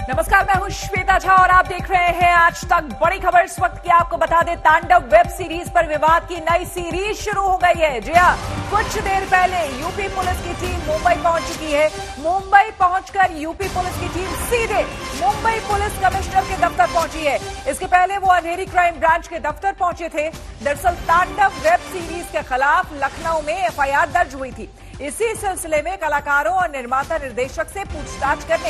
नमस्कार, मैं हूं श्वेता झा और आप देख रहे हैं आज तक। बड़ी खबर इस वक्त की आपको बता दें, तांडव वेब सीरीज पर विवाद की नई सीरीज शुरू हो गई है। जी हां, कुछ देर पहले यूपी पुलिस की टीम मुंबई पहुंच चुकी है। मुंबई पहुंचकर यूपी पुलिस की टीम सीधे मुंबई पुलिस कमिश्नर के दफ्तर पहुंची है। इसके पहले वो अंधेरी क्राइम ब्रांच के दफ्तर पहुंचे थे। दरअसल तांडव वेब सीरीज के खिलाफ लखनऊ में एफआईआर दर्ज हुई थी। इसी सिलसिले में कलाकारों और निर्माता निर्देशक से पूछताछ करने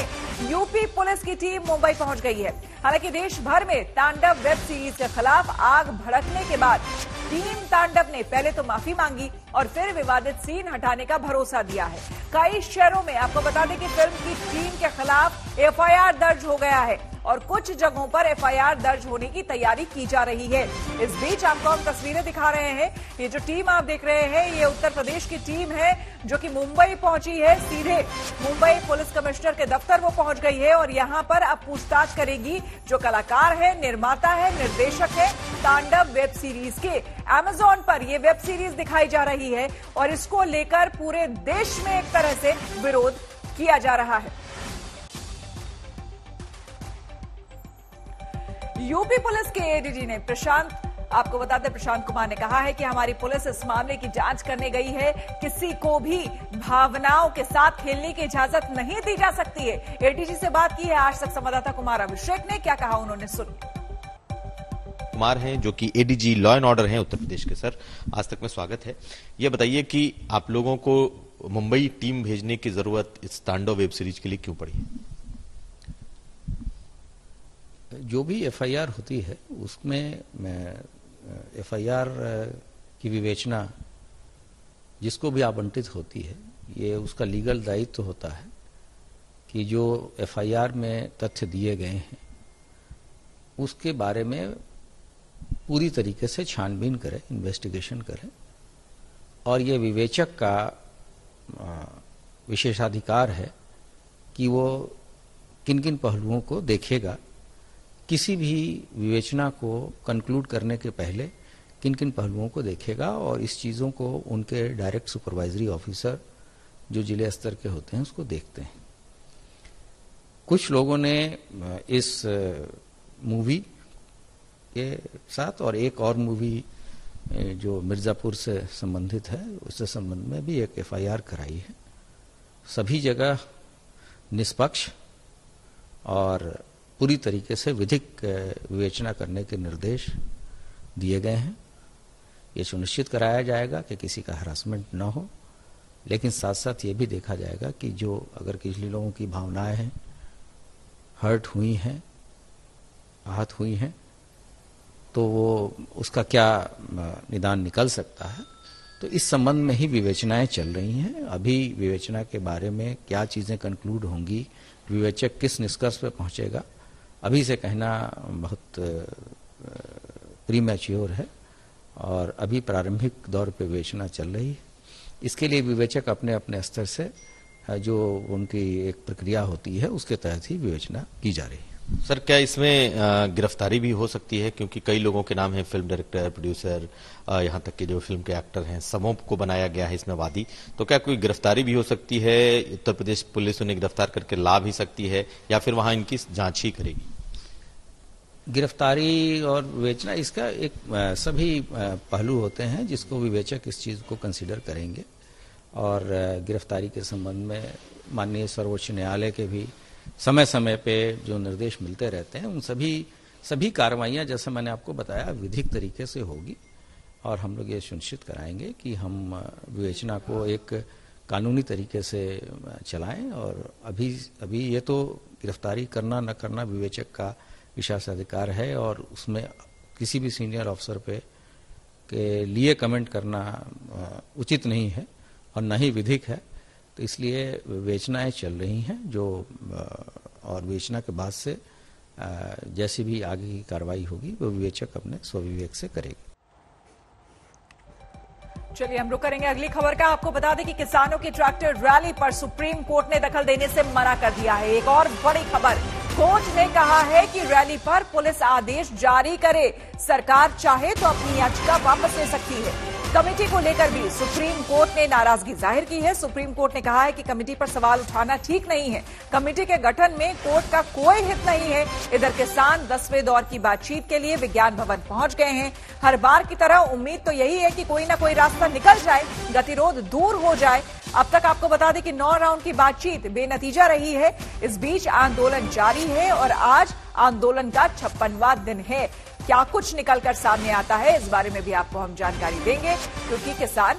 यूपी पुलिस की टीम मुंबई पहुंच गई है। हालांकि देश भर में तांडव वेब सीरीज के खिलाफ आग भड़कने के बाद टीम तांडव ने पहले तो माफी मांगी और फिर विवादित सीन हटाने का भरोसा दिया है। कई शहरों में आपको बता दें कि फिल्म की टीम के खिलाफ एफआईआर दर्ज हो गया है और कुछ जगहों पर एफआईआर दर्ज होने की तैयारी की जा रही है। इस बीच आपको हम तस्वीरें दिखा रहे हैं। ये जो टीम आप देख रहे हैं, ये उत्तर प्रदेश की टीम है जो कि मुंबई पहुंची है। सीधे मुंबई पुलिस कमिश्नर के दफ्तर वो पहुंच गई है और यहां पर अब पूछताछ करेगी जो कलाकार है, निर्माता है, निर्देशक है तांडव वेब सीरीज के। अमेजॉन पर यह वेब सीरीज दिखाई जा रही है और इसको लेकर पूरे देश में एक तरह से विरोध किया जा रहा है। यूपी पुलिस के एडीजी ने आपको बता दें, प्रशांत कुमार ने कहा है कि हमारी पुलिस इस मामले की जांच करने गई है। किसी को भी भावनाओं के साथ खेलने की इजाजत नहीं दी जा सकती है। एडीजी से बात की है आज तक संवाददाता कुमार अभिषेक ने। क्या कहा उन्होंने, सुनिए। कुमार हैं जो कि एडीजी लॉ एंड ऑर्डर हैं उत्तर प्रदेश के। सर, आज तक में स्वागत है। ये बताइए कि आप लोगों को मुंबई टीम भेजने की जरूरत इस तांडव वेब सीरीज के लिए क्यों पड़ी है? जो भी एफआईआर होती है उसमें एफआईआर की विवेचना जिसको भी आवंटित होती है, ये उसका लीगल दायित्व होता है कि जो एफआईआर में तथ्य दिए गए हैं उसके बारे में पूरी तरीके से छानबीन करें, इन्वेस्टिगेशन करें। और ये विवेचक का विशेषाधिकार है कि वो किन किन पहलुओं को देखेगा। किसी भी विवेचना को कंक्लूड करने के पहले किन किन पहलुओं को देखेगा और इस चीज़ों को उनके डायरेक्ट सुपरवाइजरी ऑफिसर जो जिले स्तर के होते हैं उसको देखते हैं। कुछ लोगों ने इस मूवी के साथ और एक और मूवी जो मिर्ज़ापुर से संबंधित है उससे संबंध में भी एक एफआईआर कराई है। सभी जगह निष्पक्ष और पूरी तरीके से विधिक विवेचना करने के निर्देश दिए गए हैं। ये सुनिश्चित कराया जाएगा कि किसी का हरासमेंट न हो, लेकिन साथ साथ ये भी देखा जाएगा कि जो अगर किसी लोगों की भावनाएं हैं, हर्ट हुई हैं, आहत हुई हैं, तो वो उसका क्या निदान निकल सकता है। तो इस संबंध में ही विवेचनाएं चल रही हैं। अभी विवेचना के बारे में क्या चीज़ें कंक्लूड होंगी, विवेचक किस निष्कर्ष पे पहुंचेगा, अभी से कहना बहुत प्रीमैच्योर है और अभी प्रारंभिक दौर पे विवेचना चल रही है। इसके लिए विवेचक अपने अपने स्तर से जो उनकी एक प्रक्रिया होती है उसके तहत ही विवेचना की जा रही है। सर, क्या इसमें गिरफ्तारी भी हो सकती है? क्योंकि कई लोगों के नाम है, फिल्म डायरेक्टर, प्रोड्यूसर, यहाँ तक कि जो फिल्म के एक्टर हैं, सबों को बनाया गया है इसमें वादी। तो क्या कोई गिरफ्तारी भी हो सकती है? उत्तर प्रदेश पुलिस उन्हें गिरफ्तार करके ला भी सकती है या फिर वहां इनकी जांच ही करेगी? गिरफ्तारी और विवेचना इसका एक सभी पहलू होते हैं जिसको विवेचक इस चीज़ को कंसिडर करेंगे। और गिरफ्तारी के संबंध में माननीय सर्वोच्च न्यायालय के भी समय समय पे जो निर्देश मिलते रहते हैं, उन सभी कार्रवाइयाँ जैसे मैंने आपको बताया विधिक तरीके से होगी और हम लोग ये सुनिश्चित कराएंगे कि हम विवेचना को एक कानूनी तरीके से चलाएं। और अभी ये तो गिरफ्तारी करना न करना विवेचक का विशेषाधिकार है और उसमें किसी भी सीनियर अफसर पे के लिए कमेंट करना उचित नहीं है और न ही विधिक है। तो इसलिए विवेचनाएं चल रही हैं जो और विवेचना के बाद से जैसी भी आगे की कार्रवाई होगी वो विवेचक अपने स्वविवेक से करेगी। चलिए हम रुक करेंगे अगली खबर का। आपको बता दें कि किसानों की ट्रैक्टर रैली पर सुप्रीम कोर्ट ने दखल देने से मना कर दिया है। एक और बड़ी खबर, कोर्ट ने कहा है कि रैली पर पुलिस आदेश जारी करे, सरकार चाहे तो अपनी याचिका वापस ले सकती है। कमेटी को लेकर भी सुप्रीम कोर्ट ने नाराजगी जाहिर की है। सुप्रीम कोर्ट ने कहा है कि कमेटी पर सवाल उठाना ठीक नहीं है। कमेटी के गठन में कोर्ट का कोई हित नहीं है। इधर किसान 10वें दौर की बातचीत के लिए विज्ञान भवन पहुंच गए हैं। हर बार की तरह उम्मीद तो यही है कि कोई ना कोई रास्ता निकल जाए, गतिरोध दूर हो जाए। अब तक आपको बता दें कि 9 राउंड की बातचीत बेनतीजा रही है। इस बीच आंदोलन जारी है और आज आंदोलन का 56वां दिन है। क्या कुछ निकलकर सामने आता है, इस बारे में भी आपको हम जानकारी देंगे, क्योंकि किसान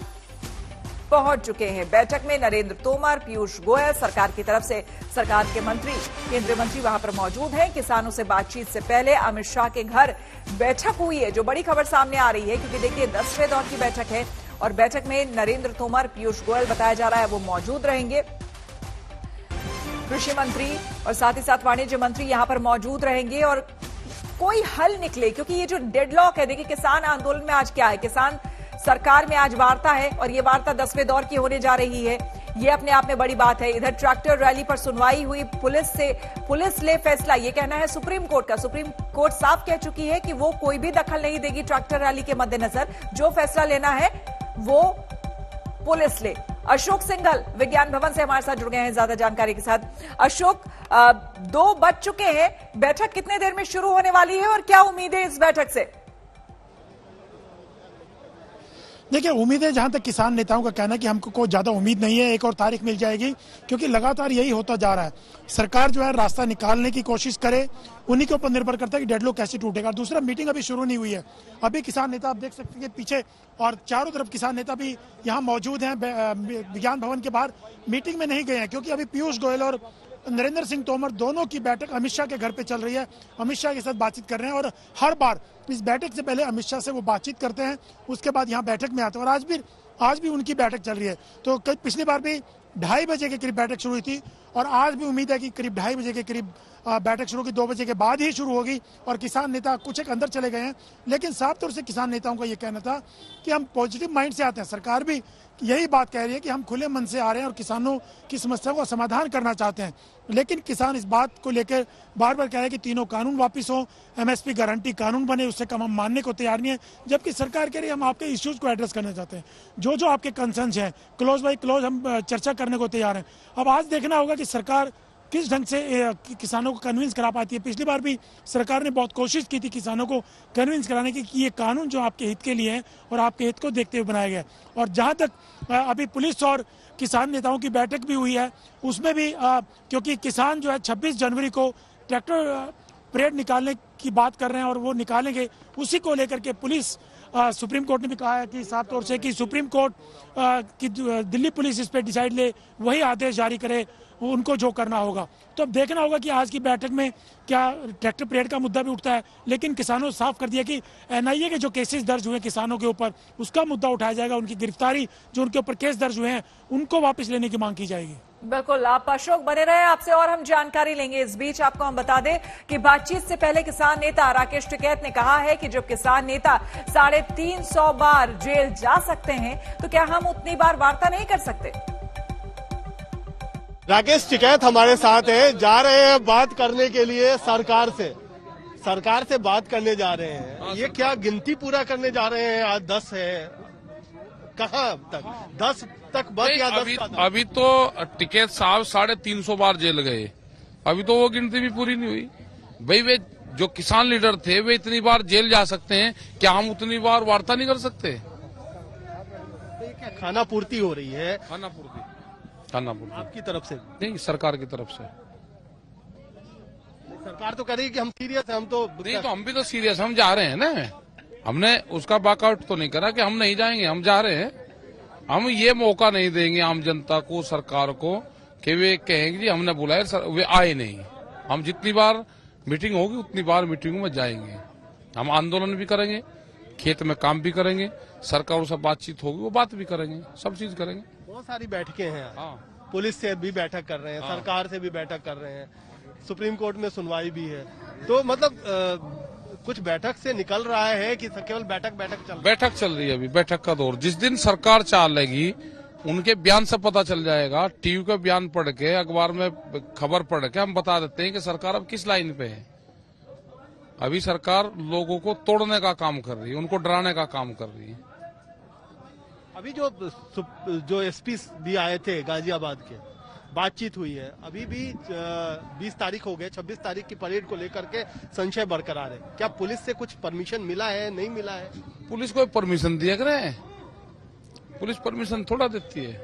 पहुंच चुके हैं। बैठक में नरेंद्र तोमर, पीयूष गोयल, सरकार की तरफ से सरकार के मंत्री, केंद्रीय मंत्री वहां पर मौजूद हैं। किसानों से बातचीत से पहले अमित शाह के घर बैठक हुई है, जो बड़ी खबर सामने आ रही है, क्योंकि देखिए 10वें दौर की बैठक है और बैठक में नरेंद्र तोमर, पीयूष गोयल बताया जा रहा है वो मौजूद रहेंगे। कृषि मंत्री और साथ ही साथ वाणिज्य मंत्री यहां पर मौजूद रहेंगे और कोई हल निकले, क्योंकि ये जो डेडलॉक है, देखिए किसान आंदोलन में आज क्या है, किसान सरकार में आज वार्ता है और ये वार्ता 10वें दौर की होने जा रही है। ये अपने आप में बड़ी बात है। इधर ट्रैक्टर रैली पर सुनवाई हुई, पुलिस ले फैसला, ये कहना है सुप्रीम कोर्ट का। सुप्रीम कोर्ट साफ कह चुकी है कि वो कोई भी दखल नहीं देगी ट्रैक्टर रैली के मद्देनजर। जो फैसला लेना है वो पुलिस ले। अशोक सिंघल विज्ञान भवन से हमारे साथ जुड़ गए हैं ज्यादा जानकारी के साथ। अशोक, 2 बज चुके हैं, बैठक कितने देर में शुरू होने वाली है और क्या उम्मीद है इस बैठक से? देखिए, उम्मीदें जहां तक किसान नेताओं का कहना है कि हमको कोई ज्यादा उम्मीद नहीं है, एक और तारीख मिल जाएगी, क्योंकि लगातार यही होता जा रहा है। सरकार जो है रास्ता निकालने की कोशिश करे, उन्हीं के ऊपर निर्भर करता है कि डेडलॉक कैसे टूटेगा। दूसरा, मीटिंग अभी शुरू नहीं हुई है। अभी किसान नेता आप देख सकते हैं पीछे और चारों तरफ किसान नेता भी यहाँ मौजूद हैं। विज्ञान भवन के बाहर मीटिंग में नहीं गए हैं, क्योंकि अभी पीयूष गोयल और नरेंद्र सिंह तोमर दोनों की बैठक अमित शाह के घर पे चल रही है। अमित शाह के साथ बातचीत कर रहे हैं और हर बार इस बैठक से पहले अमित शाह से वो बातचीत करते हैं, उसके बाद यहाँ बैठक में आते हैं। और आज भी उनकी बैठक चल रही है। तो पिछली बार भी 2:30 बजे के करीब बैठक शुरू हुई थी और आज भी उम्मीद है कि करीब 2:30 बजे के करीब बैठक शुरू होगी। 2 बजे के बाद ही शुरू होगी और किसान नेता कुछ एक अंदर चले गए हैं, लेकिन साफ तौर से किसान नेताओं का ये कहना था कि हम पॉजिटिव माइंड से आते हैं। सरकार भी यही बात कह रही है कि हम खुले मन से आ रहे हैं और किसानों की समस्याओं का समाधान करना चाहते हैं, लेकिन किसान इस बात को लेकर बार बार कह रहे हैं कि तीनों कानून वापस हो, एमएसपी गारंटी कानून बने, उससे कम हम मानने को तैयार नहीं है। जबकि सरकार कह रही है हम आपके इश्यूज को एड्रेस करना चाहते हैं, जो आपके कंसर्न्स हैं क्लोज बाय क्लोज हम चर्चा करने को तैयार हैं। अब आज देखना होगा कि सरकार किस ढंग से किसानों को कन्विंस करा पाती है। पिछली बार भी सरकार ने बहुत कोशिश की थी किसानों को कन्विंस कराने की कि ये कानून जो आपके हित के लिए है और आपके हित को देखते हुए बनाया गया है। और जहां तक अभी पुलिस और किसान नेताओं की बैठक भी हुई है, उसमें भी क्योंकि किसान जो है 26 जनवरी को ट्रैक्टर परेड निकालने की बात कर रहे हैं और वो निकालेंगे, उसी को लेकर के पुलिस सुप्रीम कोर्ट ने भी कहा है कि साफ तौर से कि सुप्रीम कोर्ट की दिल्ली पुलिस इस पर डिसाइड ले, वही आदेश जारी करे, उनको जो करना होगा। तो अब देखना होगा कि आज की बैठक में क्या ट्रैक्टर परेड का मुद्दा भी उठता है, लेकिन किसानों ने साफ कर दिया कि एनआईए के जो केसेस दर्ज हुए किसानों के ऊपर, उसका मुद्दा उठाया जाएगा। उनकी गिरफ्तारी जो उनके ऊपर केस दर्ज हुए हैं उनको वापस लेने की मांग की जाएगी। बिल्कुल, आप अशोक बने रहे, आपसे और हम जानकारी लेंगे। इस बीच आपको हम बता दें कि बातचीत से पहले किसान नेता राकेश टिकैत ने कहा है कि जब किसान नेता 350 बार जेल जा सकते हैं तो क्या हम उतनी बार वार्ता नहीं कर सकते? राकेश टिकैत हमारे साथ हैं, जा रहे हैं बात करने के लिए सरकार से बात करने जा रहे हैं। ये क्या गिनती पूरा करने जा रहे हैं? आज 10 है, कहाँ तक 10 तक बस या 10? अभी तो टिकैत साहब 350 बार जेल गए, अभी तो वो गिनती भी पूरी नहीं हुई। भाई वे जो किसान लीडर थे वे इतनी बार जेल जा सकते हैं, क्या हम उतनी बार वार्ता नहीं कर सकते? क्या खाना पूर्ति हो रही है? खाना पूर्ति आपकी तरफ से नहीं, सरकार की तरफ से। सरकार तो कह रही है कि हम सीरियस हैं, हम तो नहीं, तो हम भी तो सीरियस, हम जा रहे हैं ना। हमने उसका बैकआउट तो नहीं करा कि हम नहीं जाएंगे, हम जा रहे हैं। हम ये मौका नहीं देंगे आम जनता को, सरकार को, कि वे कहेंगे जी हमने बुलाया वे आए नहीं। हम जितनी बार मीटिंग होगी उतनी बार मीटिंगों में जाएंगे। हम आंदोलन भी करेंगे, खेत में काम भी करेंगे, सरकारों से बातचीत होगी वो बात भी करेंगे, सब चीज करेंगे। बहुत सारी बैठकें हैं। हाँ। पुलिस से भी बैठक कर रहे हैं, सरकार से भी बैठक कर रहे हैं, सुप्रीम कोर्ट में सुनवाई भी है। तो मतलब कुछ बैठक से निकल रहा है कि केवल बैठक चल रही है? अभी बैठक का दौर, जिस दिन सरकार चलेगी उनके बयान से पता चल जाएगा। टीवी का बयान पढ़ के, अखबार में खबर पढ़ के हम बता देते हैं कि सरकार अब किस लाइन पे है। अभी सरकार लोगों को तोड़ने का काम कर रही है, उनको डराने का काम कर रही है। अभी जो एसपी भी आए थे गाजियाबाद के, बातचीत हुई है, अभी भी 20 तारीख हो गए, 26 तारीख की परेड को लेकर के संशय बरकरार है। क्या पुलिस से कुछ परमिशन मिला है, नहीं मिला है? पुलिस को परमिशन दिया करे, पुलिस परमिशन थोड़ा देती है,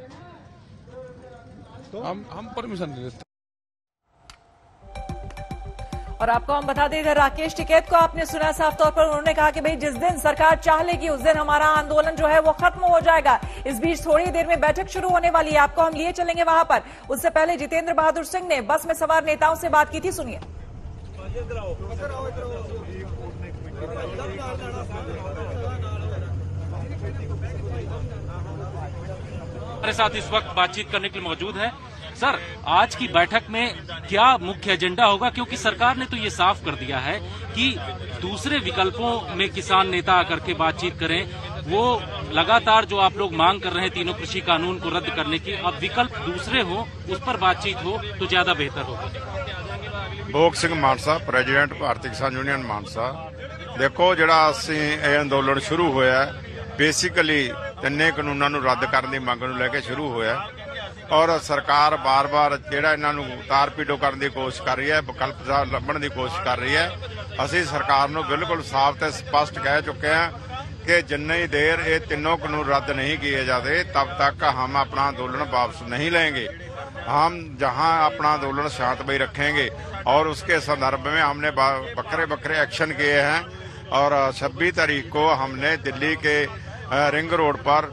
तो हम परमिशन नहीं देते। और आपको हम बता दें, इधर राकेश टिकैत को आपने सुना, साफ तौर पर उन्होंने कहा कि भाई जिस दिन सरकार चाह लेगी उस दिन हमारा आंदोलन जो है वो खत्म हो जाएगा। इस बीच थोड़ी देर में बैठक शुरू होने वाली है, आपको हम लिए चलेंगे वहां पर। उससे पहले जितेंद्र बहादुर सिंह ने बस में सवार नेताओं से बात की थी, सुनिए। हमारे साथ इस वक्त बातचीत करने के लिए मौजूद है। सर, आज की बैठक में क्या मुख्य एजेंडा होगा, क्योंकि सरकार ने तो ये साफ कर दिया है कि दूसरे विकल्पों में किसान नेता आकर के बातचीत करें। वो लगातार जो आप लोग मांग कर रहे हैं तीनों कृषि कानून को रद्द करने की, अब विकल्प दूसरे हो, उस पर बातचीत हो तो ज्यादा बेहतर होगा। भोग सिंह मानसा, प्रेजिडेंट भारतीय किसान यूनियन मानसा। देखो, ਜਿਹੜਾ ਅਸੀਂ ਇਹ ਅੰਦੋਲਨ ਸ਼ੁਰੂ ਹੋਇਆ ਬੇਸਿਕਲੀ ਤਿੰਨੇ ਕਾਨੂੰਨਾਂ ਨੂੰ ਰੱਦ ਕਰਨ ਦੀ ਮੰਗ ਨੂੰ ਲੈ ਕੇ ਸ਼ੁਰੂ ਹੋਇਆ ਔਰ ਸਰਕਾਰ ਬਾਰ-ਬਾਰ ਜਿਹੜਾ ਇਹਨਾਂ ਨੂੰ ਤਾਰ ਪੀੜੋ ਕਰਨ ਦੀ ਕੋਸ਼ਿਸ਼ ਕਰ ਰਹੀ ਹੈ, ਵਿਕਲਪ ਲੱਭਣ ਦੀ ਕੋਸ਼ਿਸ਼ ਕਰ ਰਹੀ ਹੈ। ਅਸੀਂ ਸਰਕਾਰ ਨੂੰ ਬਿਲਕੁਲ ਸਾਫ਼ ਤੇ ਸਪਸ਼ਟ ਕਹਿ ਚੁੱਕੇ ਹਾਂ कि जितनी देर ये तीनों कानून रद्द नहीं किए जाते तब तक हम अपना आंदोलन वापस नहीं लेंगे। हम जहां अपना आंदोलन शांतमय रखेंगे और उसके संदर्भ में हमने बकरे बकरे एक्शन किए हैं और 26 तारीख को हमने दिल्ली के रिंग रोड पर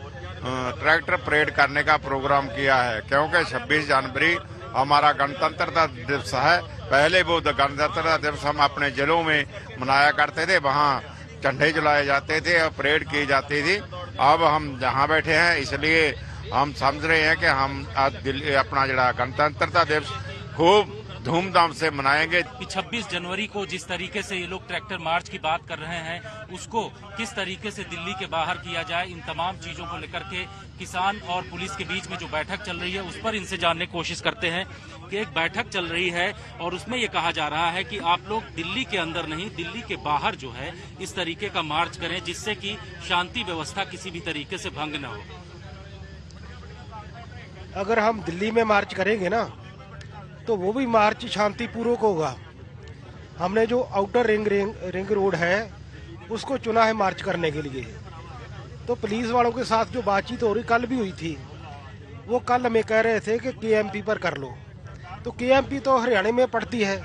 ट्रैक्टर परेड करने का प्रोग्राम किया है, क्योंकि 26 जनवरी हमारा गणतंत्रता दिवस है। पहले वो गणतंत्रता दिवस हम अपने जिलों में मनाया करते थे, वहाँ झंडे जलाए जाते थे और परेड की जाती थी। अब हम जहाँ बैठे हैं इसलिए हम समझ रहे हैं कि हम आज दिल्ली अपना जड़ा गणतंत्रता दिवस खूब धूमधाम से मनाएंगे। 26 जनवरी को जिस तरीके से ये लोग ट्रैक्टर मार्च की बात कर रहे हैं, उसको किस तरीके से दिल्ली के बाहर किया जाए, इन तमाम चीजों को लेकर के किसान और पुलिस के बीच में जो बैठक चल रही है उस पर इनसे जानने की कोशिश करते हैं कि एक बैठक चल रही है और उसमें ये कहा जा रहा है कि आप लोग दिल्ली के अंदर नहीं, दिल्ली के बाहर जो है इस तरीके का मार्च करें जिससे कि शांति व्यवस्था किसी भी तरीके से भंग न हो। अगर हम दिल्ली में मार्च करेंगे ना तो वो भी मार्च शांतिपूर्वक होगा। हमने जो आउटर रिंग रोड है उसको चुना है मार्च करने के लिए। तो पुलिस वालों के साथ जो बातचीत हो रही कल भी हुई थी, वो कल हमें कह रहे थे कि केएमपी पर कर लो, तो केएमपी तो हरियाणा में पड़ती है।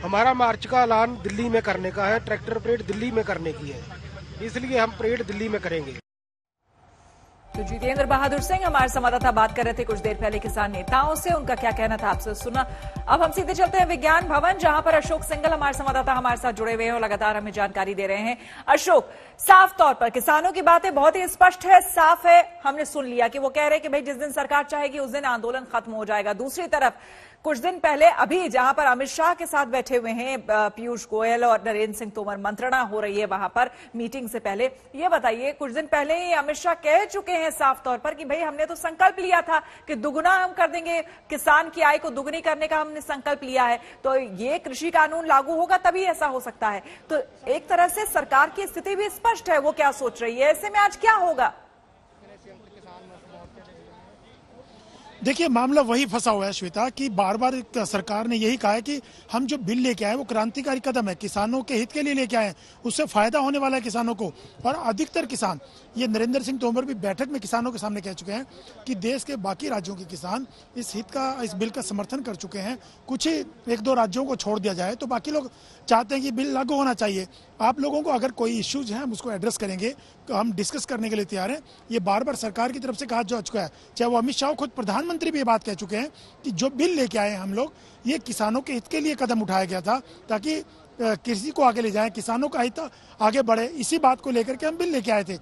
हमारा मार्च का ऐलान दिल्ली में करने का है, ट्रैक्टर परेड दिल्ली में करने की है, इसलिए हम परेड दिल्ली में करेंगे। तो जितेंद्र बहादुर सिंह हमारे संवाददाता बात कर रहे थे कुछ देर पहले किसान नेताओं से, उनका क्या कहना था आपसे सुना। अब हम सीधे चलते हैं विज्ञान भवन, जहां पर अशोक सिंघल हमारे संवाददाता हमारे साथ जुड़े हुए हैं और लगातार हमें जानकारी दे रहे हैं। अशोक, साफ तौर पर किसानों की बातें बहुत ही स्पष्ट है, साफ है, हमने सुन लिया कि वो कह रहे हैं कि भाई जिस दिन सरकार चाहेगी उस दिन आंदोलन खत्म हो जाएगा। दूसरी तरफ कुछ दिन पहले अभी जहां पर अमित शाह के साथ बैठे हुए हैं पीयूष गोयल और नरेंद्र सिंह तोमर, मंत्रणा हो रही है वहां पर मीटिंग से पहले। ये बताइए, कुछ दिन पहले ही अमित शाह कह चुके हैं साफ तौर पर कि भाई हमने तो संकल्प लिया था कि दुगुना हम कर देंगे, किसान की आय को दुगुनी करने का हमने संकल्प लिया है, तो ये कृषि कानून लागू होगा तभी ऐसा हो सकता है। तो एक तरह से सरकार की स्थिति भी स्पष्ट है, वो क्या सोच रही है। ऐसे में आज क्या होगा? देखिए, मामला वही फंसा हुआ है श्वेता कि बार बार सरकार ने यही कहा है कि हम जो बिल लेके आए वो क्रांतिकारी कदम है, किसानों के हित के लिए लेके आए, उससे फायदा होने वाला है किसानों को। और अधिकतर किसान, ये नरेंद्र सिंह तोमर भी बैठक में किसानों के सामने कह चुके हैं कि देश के बाकी राज्यों के किसान इस बिल का समर्थन कर चुके हैं। कुछ ही 1-2 राज्यों को छोड़ दिया जाए तो बाकी लोग चाहते हैं कि बिल लागू होना चाहिए। आप लोगों को अगर कोई इश्यूज हैं हम उसको एड्रेस करेंगे, तो हम डिस्कस करने के लिए तैयार हैं। ये बार बार सरकार की तरफ से कहा जा चुका है, चाहे वो अमित शाह खुद प्रधानमंत्री भी ये बात कह चुके हैं कि जो बिल लेके आए हम लोग, ये किसानों के हित के लिए कदम उठाया गया था ताकि कृषि को आगे ले जाएं, किसानों का हित आगे बढ़े। इसी बात को लेकर के हम बिल लेके आए थे।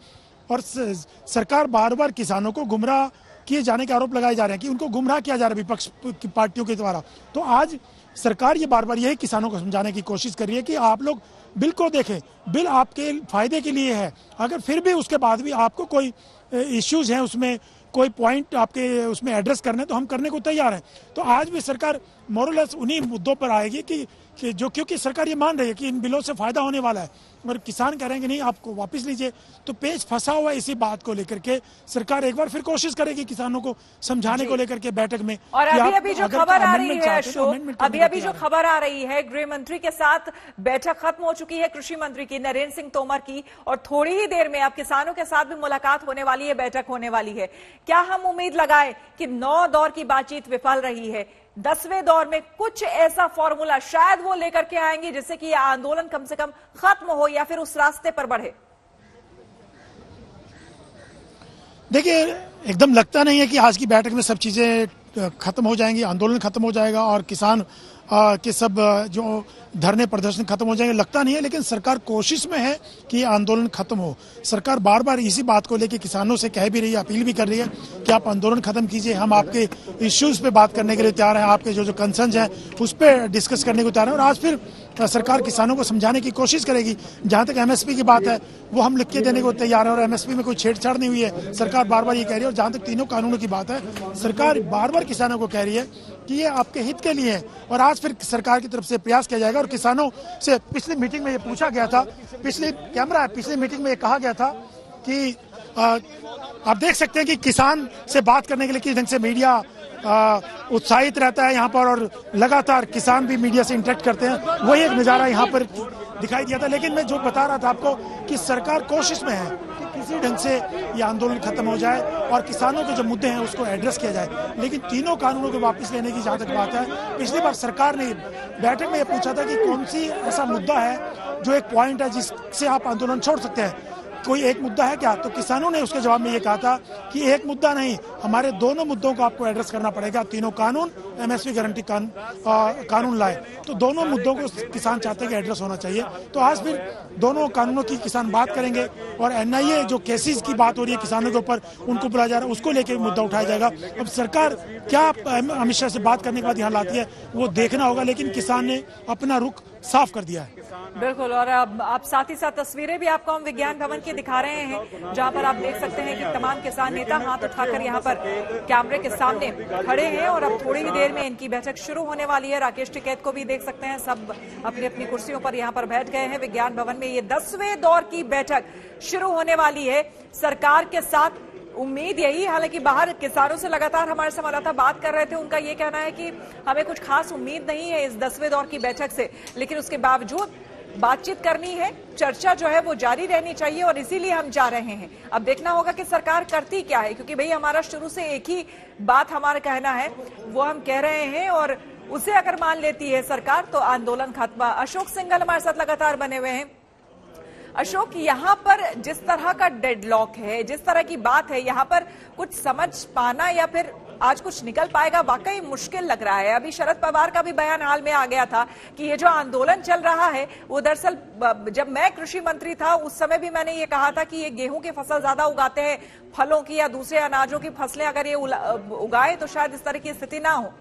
और सरकार बार बार किसानों को गुमराह किए जाने के आरोप लगाए जा रहे हैं कि उनको गुमराह किया जा रहा है विपक्ष की पार्टियों के द्वारा। तो आज सरकार ये बार बार यही किसानों को समझाने की कोशिश कर रही है कि आप लोग बिल को देखें, बिल आपके फायदे के लिए है। अगर फिर भी उसके बाद भी आपको कोई इश्यूज हैं, उसमें कोई पॉइंट आपके उसमें एड्रेस करने, तो हम करने को तैयार हैं। तो आज भी सरकार मोरलेस उन्हीं मुद्दों पर आएगी कि जो, क्योंकि सरकार ये मान रही है कि इन बिलों से फायदा होने वाला है, मगर किसान कह रहे हैं कि नहीं आपको वापस लीजिए। तो पेच फंसा हुआ है इसी बात को लेकर के। सरकार एक बार फिर कोशिश करेगी किसानों को समझाने को लेकर के बैठक में। और अभी जो खबर आ रही है अशोक, अभी जो खबर आ रही है, गृह मंत्री के साथ बैठक खत्म हो चुकी है, कृषि मंत्री की नरेंद्र सिंह तोमर की, और थोड़ी ही देर में अब किसानों के साथ भी मुलाकात होने वाली है, बैठक होने वाली है। क्या हम उम्मीद लगाए कि 9 दौर की बातचीत विफल रही है, 10वें दौर में कुछ ऐसा फॉर्मूला शायद वो लेकर के आएंगे जिससे कि यह आंदोलन कम से कम खत्म हो या फिर उस रास्ते पर बढ़े? देखिए, एकदम लगता नहीं है कि आज की बैठक में सब चीजें खत्म हो जाएंगी, आंदोलन खत्म हो जाएगा और किसान के सब जो धरने प्रदर्शन खत्म हो जाएंगे, लगता नहीं है। लेकिन सरकार कोशिश में है कि आंदोलन खत्म हो। सरकार बार बार इसी बात को लेकर किसानों से कह भी रही है, अपील भी कर रही है कि आप आंदोलन खत्म कीजिए, हम आपके इश्यूज पे बात करने के लिए तैयार हैं, आपके जो कंसर्न्स हैं उस पर डिस्कस करने को तैयार है। और आज फिर सरकार किसानों को समझाने की कोशिश करेगी। जहां तक एमएसपी की बात है वो हम लिख के देने को तैयार है और एमएसपी में कोई छेड़छाड़ नहीं हुई है, सरकार बार बार ये कह रही है। और जहां तक तीनों कानूनों की बात है, सरकार बार बार किसानों को कह रही है कि ये आपके हित के लिए है। और आज फिर सरकार की तरफ से प्रयास किया जाएगा। और किसानों से पिछली मीटिंग में ये पूछा गया था, पिछली मीटिंग में ये कहा गया था कि आप देख सकते हैं कि किसान से बात करने के लिए किस ढंग से मीडिया उत्साहित रहता है यहाँ पर, और लगातार किसान भी मीडिया से इंटरेक्ट करते हैं। वही एक नजारा यहाँ पर दिखाई दिया था। लेकिन मैं जो बता रहा था आपको कि सरकार कोशिश में है कि किसी ढंग से ये आंदोलन खत्म हो जाए और किसानों के जो मुद्दे हैं उसको एड्रेस किया जाए। लेकिन तीनों कानूनों को वापस लेने की जहां तक बात है, पिछली बार सरकार ने बैठक में ये पूछा था कि कौन सी ऐसा मुद्दा है जो एक पॉइंट है जिससे आप आंदोलन छोड़ सकते हैं, कोई एक मुद्दा है क्या? तो किसानों ने उसके जवाब में ये कहा था कि एक मुद्दा नहीं, हमारे दोनों मुद्दों को आपको एड्रेस करना पड़ेगा। तीनों कानून, एमएसपी गारंटी कानून लाए, तो दोनों मुद्दों को किसान चाहते हैं कि एड्रेस होना चाहिए। तो आज फिर दोनों कानूनों की किसान बात करेंगे और एनआईए जो केसेस की बात हो रही है किसानों के ऊपर, उनको बुलाया जा रहा है, उसको लेकर मुद्दा उठाया जाएगा। अब सरकार क्या अमित शाह से बात करने के बाद यहाँ लाती है वो देखना होगा, लेकिन किसान ने अपना रुख साफ कर दिया है। बिल्कुल। और अब आप साथ ही साथ तस्वीरें भी आपको हम विज्ञान भवन की दिखा रहे हैं, जहां पर आप देख सकते हैं कि तमाम किसान नेता हाथ उठाकर यहां पर कैमरे के सामने खड़े हैं और अब थोड़ी ही देर में इनकी बैठक शुरू होने वाली है। राकेश टिकैत को भी देख सकते हैं, सब अपनी अपनी कुर्सियों पर यहां पर बैठ गए हैं विज्ञान भवन में। ये 10वें दौर की बैठक शुरू होने वाली है सरकार के साथ। उम्मीद यही, हालांकि बाहर किसानों से लगातार हमारे संवाददाता बात कर रहे थे, उनका ये कहना है कि हमें कुछ खास उम्मीद नहीं है इस 10वें दौर की बैठक से, लेकिन उसके बावजूद बातचीत करनी है, चर्चा जो है वो जारी रहनी चाहिए और इसीलिए हम जा रहे हैं। अब देखना होगा कि सरकार करती क्या है, क्योंकि भाई हमारा शुरू से एक ही बात हमारा कहना है, वो हम कह रहे हैं और उसे अगर मान लेती है सरकार तो आंदोलन खत्म। अशोक सिंघल हमारे साथ लगातार बने हुए हैं। अशोक, यहाँ पर जिस तरह का डेडलॉक है, जिस तरह की बात है, यहाँ पर कुछ समझ पाना या फिर आज कुछ निकल पाएगा, वाकई मुश्किल लग रहा है। अभी शरद पवार का भी बयान हाल में आ गया था कि ये जो आंदोलन चल रहा है वो दरअसल, जब मैं कृषि मंत्री था उस समय भी मैंने ये कहा था कि ये गेहूं की फसल ज्यादा उगाते हैं, फलों की या दूसरे अनाजों की फसलें अगर ये उगाए तो शायद इस तरह की स्थिति ना हो।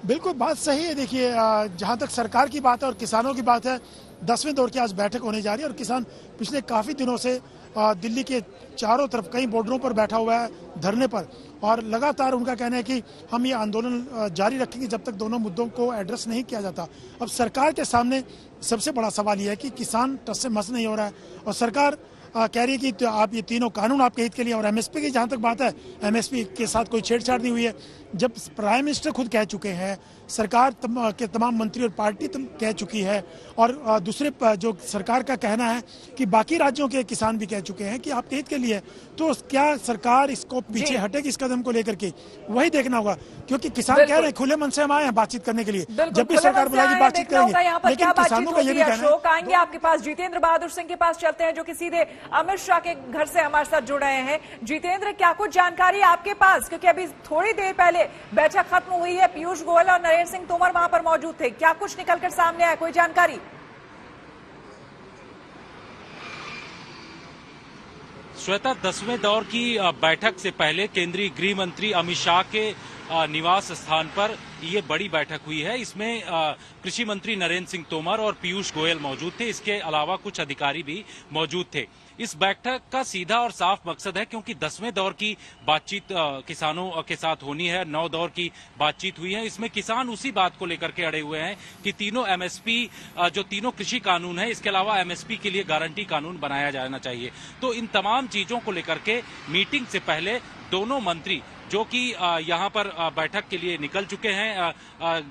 बिल्कुल बात सही है। देखिए, जहां तक सरकार की बात है और किसानों की बात है, 10वें दौर की आज बैठक होने जा रही है और किसान पिछले काफी दिनों से दिल्ली के चारों तरफ कई बॉर्डरों पर बैठा हुआ है धरने पर, और लगातार उनका कहना है कि हम ये आंदोलन जारी रखेंगे जब तक दोनों मुद्दों को एड्रेस नहीं किया जाता। अब सरकार के सामने सबसे बड़ा सवाल यह है कि किसान टस से मस नहीं हो रहा है और सरकार कह रही है कि तो आप ये तीनों कानून आपके हित के लिए। और एमएसपी की जहां तक बात है, एमएसपी के साथ कोई छेड़छाड़ नहीं हुई है। जब प्राइम मिनिस्टर खुद कह चुके हैं, सरकार के तमाम मंत्री और पार्टी कह चुकी है, और दूसरे जो सरकार का कहना है कि बाकी राज्यों के किसान भी कह चुके हैं कि आपके हित के लिए, तो क्या सरकार इसको पीछे हटेगी इस कदम को लेकर के? वही देखना होगा, क्योंकि किसान कह रहे हैं खुले मन से हम आए हैं बातचीत करने के लिए, जब भी सरकार बुलाएगी बातचीत करेंगे। लेकिन किसानों का ये भी कहना है। आएंगे आपके पास, जितेंद्र बहादुर सिंह के पास चलते हैं जो कि सीधे अमित शाह के घर से हमारे साथ जुड़ रहे हैं। जितेंद्र, क्या कुछ जानकारी आपके पास, क्योंकि अभी थोड़ी देर पहले बैठक खत्म हुई है, पीयूष गोयल और नरेंद्र सिंह तोमर वहां पर मौजूद थे, क्या कुछ निकलकर सामने आया, कोई जानकारी? श्वेता, 10वें दौर की बैठक से पहले केंद्रीय गृह मंत्री अमित शाह के निवास स्थान पर ये बड़ी बैठक हुई है। इसमें कृषि मंत्री नरेंद्र सिंह तोमर और पीयूष गोयल मौजूद थे। इसके अलावा कुछ अधिकारी भी मौजूद थे। इस बैठक का सीधा और साफ मकसद है, क्योंकि 10वें दौर की बातचीत किसानों के साथ होनी है, 9 दौर की बातचीत हुई है। इसमें किसान उसी बात को लेकर के अड़े हुए हैं कि तीनों एमएसपी, जो तीनों कृषि कानून है, इसके अलावा एमएसपी के लिए गारंटी कानून बनाया जाना चाहिए। तो इन तमाम चीजों को लेकर के मीटिंग से पहले दोनों मंत्री जो कि यहाँ पर बैठक के लिए निकल चुके हैं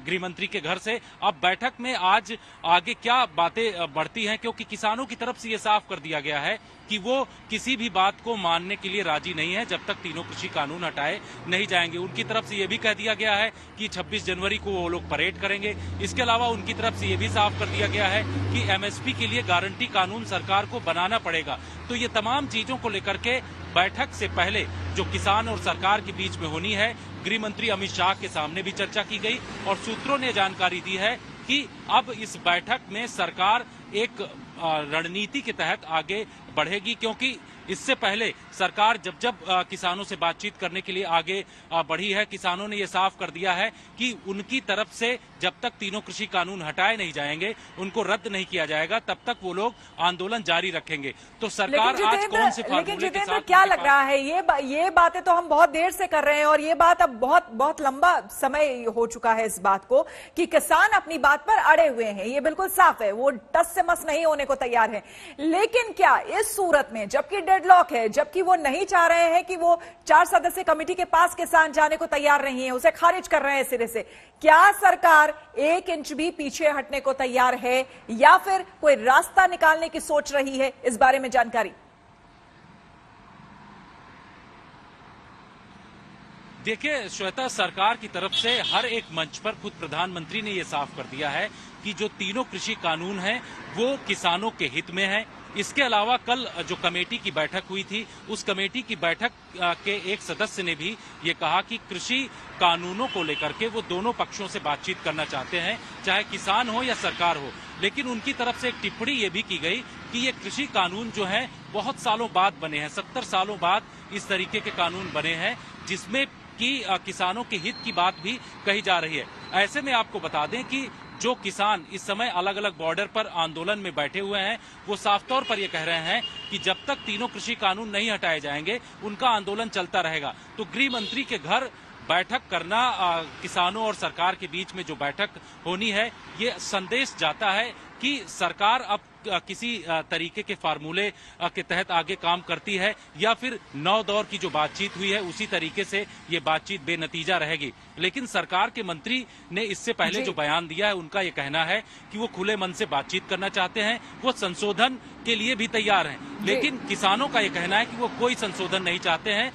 गृह मंत्री के घर से, अब बैठक में आज आगे क्या बातें बढ़ती हैं, क्योंकि किसानों की तरफ से ये साफ कर दिया गया है कि वो किसी भी बात को मानने के लिए राजी नहीं है जब तक तीनों कृषि कानून हटाए नहीं जाएंगे। उनकी तरफ से ये भी कह दिया गया है कि 26 जनवरी को वो लोग परेड करेंगे। इसके अलावा उनकी तरफ से ये भी साफ कर दिया गया है कि एमएसपी के लिए गारंटी कानून सरकार को बनाना पड़ेगा। तो ये तमाम चीजों को लेकर के बैठक से पहले जो किसान और सरकार के बीच में होनी है, गृह मंत्री अमित शाह के सामने भी चर्चा की गई और सूत्रों ने जानकारी दी है कि अब इस बैठक में सरकार एक रणनीति के तहत आगे बढ़ेगी, क्योंकि इससे पहले सरकार जब किसानों से बातचीत करने के लिए आगे बढ़ी है, किसानों ने ये साफ कर दिया है कि उनकी तरफ से जब तक तीनों कृषि कानून हटाए नहीं जाएंगे, उनको रद्द नहीं किया जाएगा, तब तक वो लोग आंदोलन जारी रखेंगे। तो सरकार आज कौन से फार्मूले के साथ क्या लग रहा है, ये बातें तो हम बहुत देर से कर रहे हैं और ये बात अब बहुत लंबा समय हो चुका है इस बात को कि किसान अपनी बात पर अड़े हुए हैं, ये बिल्कुल साफ है, वो टस से मस नहीं होने को तैयार है। लेकिन क्या इस सूरत में, जबकि डेडलॉक है, जबकि वो नहीं चाह रहे हैं कि वो 4 सदस्यीय कमेटी के पास किसान जाने को तैयार नहीं है, उसे खारिज कर रहे हैं सिरे से, क्या सरकार 1 इंच भी पीछे हटने को तैयार है या फिर कोई रास्ता निकालने की सोच रही है? इस बारे में जानकारी। देखिए श्वेता, सरकार की तरफ से हर एक मंच पर खुद प्रधानमंत्री ने यह साफ कर दिया है कि जो तीनों कृषि कानून हैं वो किसानों के हित में है। इसके अलावा कल जो कमेटी की बैठक हुई थी, उस कमेटी की बैठक के एक सदस्य ने भी ये कहा कि कृषि कानूनों को लेकर के वो दोनों पक्षों से बातचीत करना चाहते हैं, चाहे किसान हो या सरकार हो। लेकिन उनकी तरफ से एक टिप्पणी ये भी की गई कि ये कृषि कानून जो है बहुत सालों बाद बने हैं, 70 सालों बाद इस तरीके के कानून बने हैं जिसमें कि किसानों के हित की बात भी कही जा रही है। ऐसे में आपको बता दें कि जो किसान इस समय अलग अलग बॉर्डर पर आंदोलन में बैठे हुए हैं, वो साफ तौर पर ये कह रहे हैं कि जब तक तीनों कृषि कानून नहीं हटाए जाएंगे उनका आंदोलन चलता रहेगा। तो गृह मंत्री के घर बैठक करना, किसानों और सरकार के बीच में जो बैठक होनी है, ये संदेश जाता है कि सरकार अब किसी तरीके के फार्मूले के तहत आगे काम करती है या फिर 9 दौर की जो बातचीत हुई है उसी तरीके से ये बातचीत बेनतीजा रहेगी। लेकिन सरकार के मंत्री ने इससे पहले जो बयान दिया है, उनका ये कहना है कि वो खुले मन से बातचीत करना चाहते हैं, वो संशोधन के लिए भी तैयार हैं। लेकिन किसानों का ये कहना है कि वो कोई संशोधन नहीं चाहते हैं